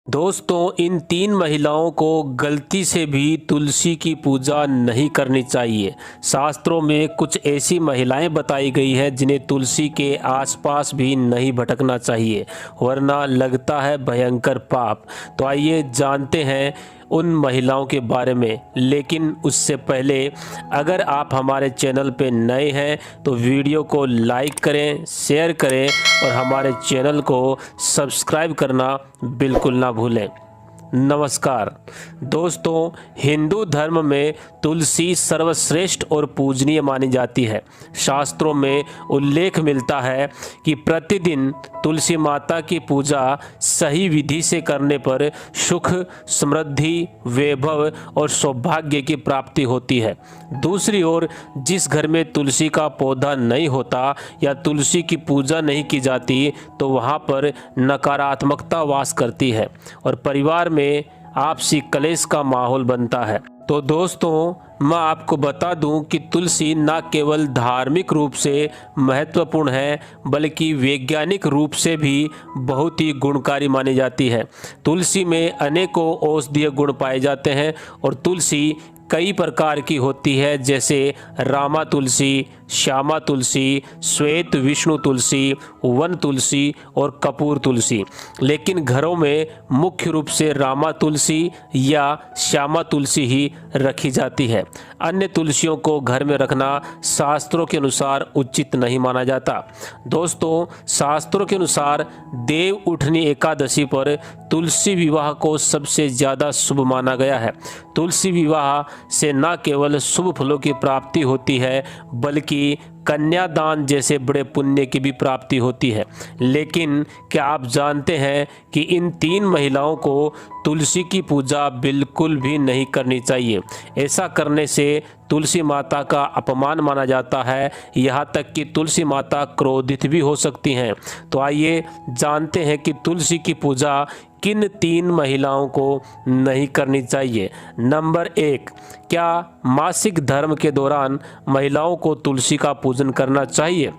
दोस्तों, इन तीन महिलाओं को गलती से भी तुलसी की पूजा नहीं करनी चाहिए। शास्त्रों में कुछ ऐसी महिलाएं बताई गई हैं जिन्हें तुलसी के आसपास भी नहीं भटकना चाहिए, वरना लगता है भयंकर पाप। तो आइए जानते हैं उन महिलाओं के बारे में। लेकिन उससे पहले अगर आप हमारे चैनल पे नए हैं तो वीडियो को लाइक करें, शेयर करें और हमारे चैनल को सब्सक्राइब करना बिल्कुल ना भूलें। नमस्कार दोस्तों, हिंदू धर्म में तुलसी सर्वश्रेष्ठ और पूजनीय मानी जाती है। शास्त्रों में उल्लेख मिलता है कि प्रतिदिन तुलसी माता की पूजा सही विधि से करने पर सुख, समृद्धि, वैभव और सौभाग्य की प्राप्ति होती है। दूसरी ओर जिस घर में तुलसी का पौधा नहीं होता या तुलसी की पूजा नहीं की जाती तो वहाँ पर नकारात्मकता वास करती है और परिवार में आपसी कलेश का माहौल बनता है। तो दोस्तों, मैं आपको बता दूं कि तुलसी न केवल धार्मिक रूप से महत्वपूर्ण है बल्कि वैज्ञानिक रूप से भी बहुत ही गुणकारी मानी जाती है। तुलसी में अनेकों औषधीय गुण पाए जाते हैं और तुलसी कई प्रकार की होती है, जैसे रामा तुलसी, श्यामा तुलसी, श्वेत विष्णु तुलसी, वन तुलसी और कपूर तुलसी। लेकिन घरों में मुख्य रूप से रामा तुलसी या श्यामा तुलसी ही रखी जाती है। अन्य तुलसियों को घर में रखना शास्त्रों के अनुसार उचित नहीं माना जाता। दोस्तों, शास्त्रों के अनुसार देव उठनी एकादशी पर तुलसी विवाह को सबसे ज़्यादा शुभ माना गया है। तुलसी विवाह से न केवल शुभ फलों की प्राप्ति होती है बल्कि कन्यादान जैसे बड़े पुण्य की भी प्राप्ति होती है। लेकिन क्या आप जानते हैं कि इन तीन महिलाओं को तुलसी की पूजा बिल्कुल भी नहीं करनी चाहिए। ऐसा करने से तुलसी माता का अपमान माना जाता है, यहाँ तक कि तुलसी माता क्रोधित भी हो सकती हैं। तो आइए जानते हैं कि तुलसी की पूजा किन तीन महिलाओं को नहीं करनी चाहिए। नंबर 1, क्या मासिक धर्म के दौरान महिलाओं को तुलसी का पूजन करना चाहिए?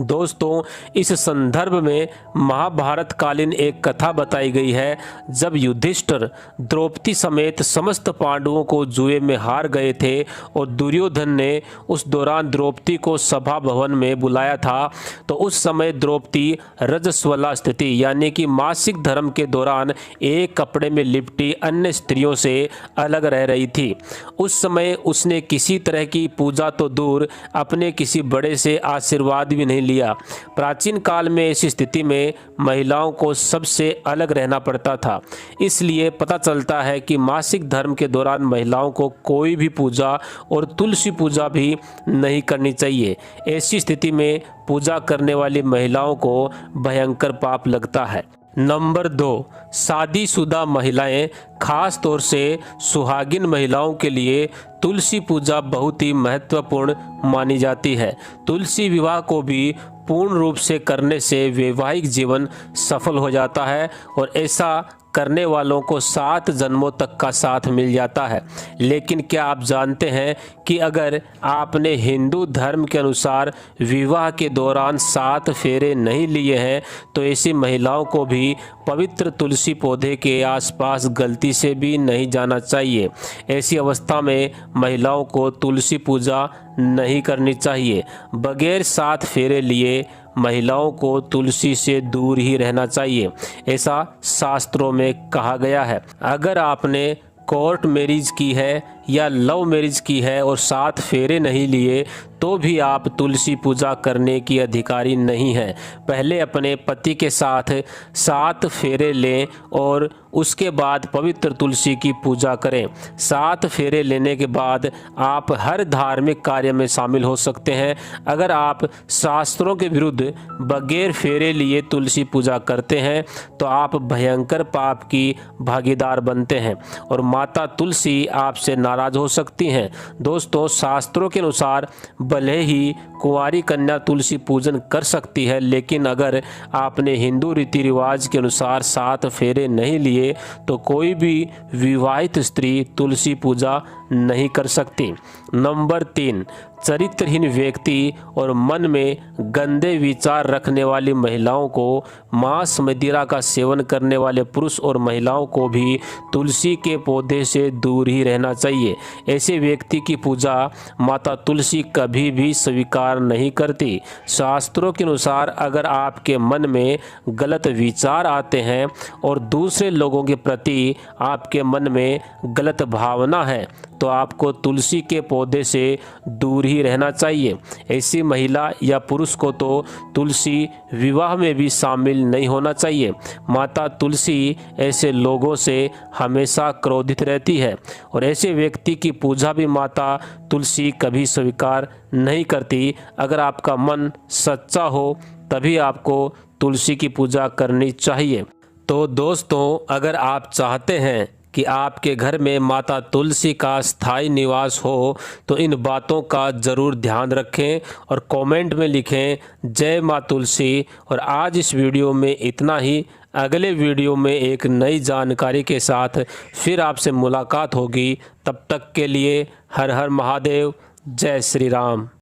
दोस्तों, इस संदर्भ में महाभारत कालीन एक कथा बताई गई है। जब युधिष्ठिर द्रौपदी समेत समस्त पांडवों को जुए में हार गए थे और दुर्योधन ने उस दौरान द्रौपदी को सभा भवन में बुलाया था, तो उस समय द्रौपदी रजस्वला स्थिति यानी कि मासिक धर्म के दौरान एक कपड़े में लिपटी अन्य स्त्रियों से अलग रह रही थी। उस समय उसने किसी तरह की पूजा तो दूर, अपने किसी बड़े से आशीर्वाद भी नहीं लिया। प्राचीन काल में ऐसी स्थिति में महिलाओं को सबसे अलग रहना पड़ता था। इसलिए पता चलता है कि मासिक धर्म के दौरान महिलाओं को कोई भी पूजा और तुलसी पूजा भी नहीं करनी चाहिए। ऐसी स्थिति में पूजा करने वाली महिलाओं को भयंकर पाप लगता है। नंबर 2, शादीशुदा महिलाएं, खास तौर से सुहागिन महिलाओं के लिए तुलसी पूजा बहुत ही महत्वपूर्ण मानी जाती है। तुलसी विवाह को भी पूर्ण रूप से करने से वैवाहिक जीवन सफल हो जाता है और ऐसा करने वालों को 7 जन्मों तक का साथ मिल जाता है। लेकिन क्या आप जानते हैं कि अगर आपने हिंदू धर्म के अनुसार विवाह के दौरान 7 फेरे नहीं लिए हैं तो ऐसी महिलाओं को भी पवित्र तुलसी पौधे के आसपास गलती से भी नहीं जाना चाहिए। ऐसी अवस्था में महिलाओं को तुलसी पूजा नहीं करनी चाहिए। बगैर 7 फेरे लिए महिलाओं को तुलसी से दूर ही रहना चाहिए, ऐसा शास्त्रों में कहा गया है। अगर आपने कोर्ट मैरिज की है या लव मैरिज की है और 7 फेरे नहीं लिए तो भी आप तुलसी पूजा करने की अधिकारी नहीं हैं। पहले अपने पति के साथ 7 फेरे लें और उसके बाद पवित्र तुलसी की पूजा करें। 7 फेरे लेने के बाद आप हर धार्मिक कार्य में शामिल हो सकते हैं। अगर आप शास्त्रों के विरुद्ध बगैर फेरे लिए तुलसी पूजा करते हैं तो आप भयंकर पाप की भागीदार बनते हैं और माता तुलसी आपसे नाराज हो सकती हैं। दोस्तों, शास्त्रों के अनुसार भले ही कुंवारी कन्या तुलसी पूजन कर सकती है, लेकिन अगर आपने हिंदू रीति रिवाज के अनुसार 7 फेरे नहीं लिए तो कोई भी विवाहित स्त्री तुलसी पूजा नहीं कर सकती। नंबर 3, चरित्रहीन व्यक्ति और मन में गंदे विचार रखने वाली महिलाओं को, मांस मदिरा का सेवन करने वाले पुरुष और महिलाओं को भी तुलसी के पौधे से दूर ही रहना चाहिए। ऐसे व्यक्ति की पूजा माता तुलसी कभी भी स्वीकार नहीं करती। शास्त्रों के अनुसार अगर आपके मन में गलत विचार आते हैं और दूसरे लोगों के प्रति आपके मन में गलत भावना है तो आपको तुलसी के पौधे से दूर ही रहना चाहिए। ऐसी महिला या पुरुष को तो तुलसी विवाह में भी शामिल नहीं होना चाहिए। माता तुलसी ऐसे लोगों से हमेशा क्रोधित रहती है और ऐसे व्यक्ति की पूजा भी माता तुलसी कभी स्वीकार नहीं करती। अगर आपका मन सच्चा हो तभी आपको तुलसी की पूजा करनी चाहिए। तो दोस्तों, अगर आप चाहते हैं कि आपके घर में माता तुलसी का स्थायी निवास हो तो इन बातों का ज़रूर ध्यान रखें और कमेंट में लिखें जय माँ तुलसी। और आज इस वीडियो में इतना ही। अगले वीडियो में एक नई जानकारी के साथ फिर आपसे मुलाकात होगी। तब तक के लिए हर हर महादेव, जय श्री राम।